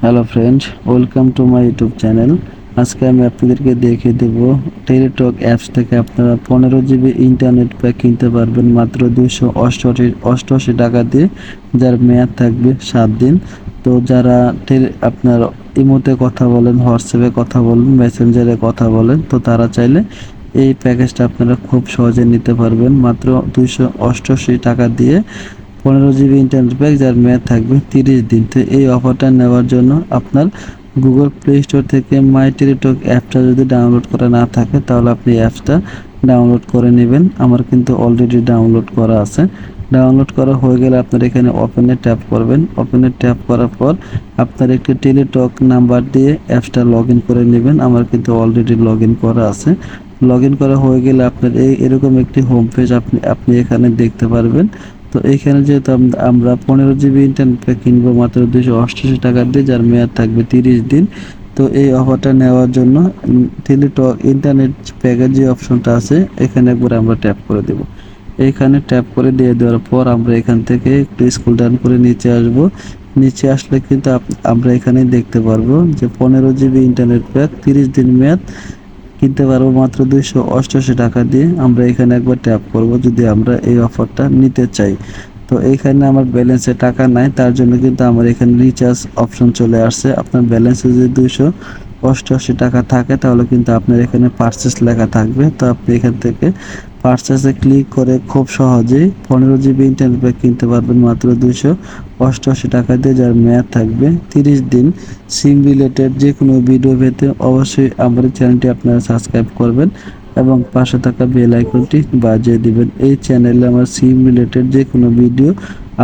Hello friends, welcome to my YouTube channel. আজকে আমি আপনাদেরকে দেখিয়ে দেব টেলিটক অ্যাপস থেকে আপনারা 15 GB ইন্টারনেট প্যাক কিনতে পারবেন মাত্র 288 টাকা দিয়ে, যার মেয়াদ থাকবে 7 দিন। তো যারা আপনার ইমোতে কথা বলেন, হোয়াটসঅ্যাপে কথা বলেন, মেসেঞ্জারে কথা বলেন, তো তারা চাইলে এই প্যাকেজটা আপনারা খুব সহজে নিতে পারবেন মাত্র 288 টাকা দিয়ে। 15 GB ইন্টারনেট প্যাক, যার মেয়াদ থাকবে 30 দিন। তো এই অফারটা নেওয়ার জন্য আপনার গুগল প্লে স্টোর থেকে মাই টেলিটক অ্যাপটা যদি ডাউনলোড করা না থাকে, তাহলে আপনি অ্যাপসটা ডাউনলোড করে নেবেন। আমার কিন্তু অলরেডি ডাউনলোড করা আছে। ডাউনলোড করা হয়ে গেলে আপনার এখানে ওপেনে ট্যাপ করবেন। ওপেনে ট্যাপ করার পর আপনার একটি টেলিটক নাম্বার দিয়ে অ্যাপসটা লগ ইন করে নেবেন। আমার কিন্তু অলরেডি লগ ইন করা আছে। লগ ইন করা হয়ে গেলে আপনার এরকম একটি হোম পেজ আপনি এখানে দেখতে পারবেন। তো এইখানে যেহেতু আমরা 15 GB ইন্টারনেট প্যাক কিনবো মাত্র 288 টাকা দিয়ে, যার মেয়াদ থাকবে 30 দিন। তো এই অফারটা নেওয়ার জন্য টেলিটক ইন্টারনেট প্যাকের যে অপশনটা আছে, এখানে একবার আমরা ট্যাপ করে দেব। এইখানে ট্যাপ করে দিয়ে দেওয়ার পর আমরা এখান থেকে একটু স্ক্রল ডাউন করে নিচে আসব। নিচে আসলে কিন্তু আমরা এখানে দেখতে পারবো যে 15 GB ইন্টারনেট প্যাক 30 দিন মেয়াদ কিনতে পারবো মাত্র 288 টাকা দিয়ে। আমরা এখানে একবার ট্যাপ করব যদি আমরা এই অফারটা নিতে চাই। তো এইখানে আমার ব্যালেন্সে টাকা নাই, তার জন্য কিন্তু আমার এখানে রিচার্জ অপশন চলে আসছে। আপনার ব্যালেন্সে যদি 288 টাকা থাকে, তাহলে কিন্তু আপনার এখানে পারচেস লেখা থাকবে। তো আপনি এখান থেকে পারচেসে ক্লিক করে খুব সহজেই 15 GB ইন্টারনেট প্যাক কিনতে পারবেন মাত্র 288 টাকা দিয়ে, যার মেয়াদ থাকবে 30 দিন। সিম রিলেটেড যে কোনো ভিডিও পেতে অবশ্যই আমার চ্যানেলটি আপনারা সাবস্ক্রাইব করবেন এবং পাশে থাকা বেল আইকনটি বাজিয়ে দিবেন। এই চ্যানেলে আমার সিম রিলেটেড যে কোনো ভিডিও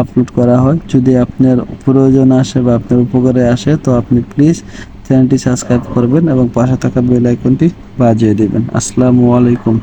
আপলোড করা হয়। যদি আপনার প্রয়োজন আসে বা আপনার উপকারে আসে, তো আপনি প্লিজ চ্যানেলটি সাবস্ক্রাইব করবেন এবং পাশে থাকা বেল আইকনটি বাজিয়ে দিবেন। আসসালামু আলাইকুম।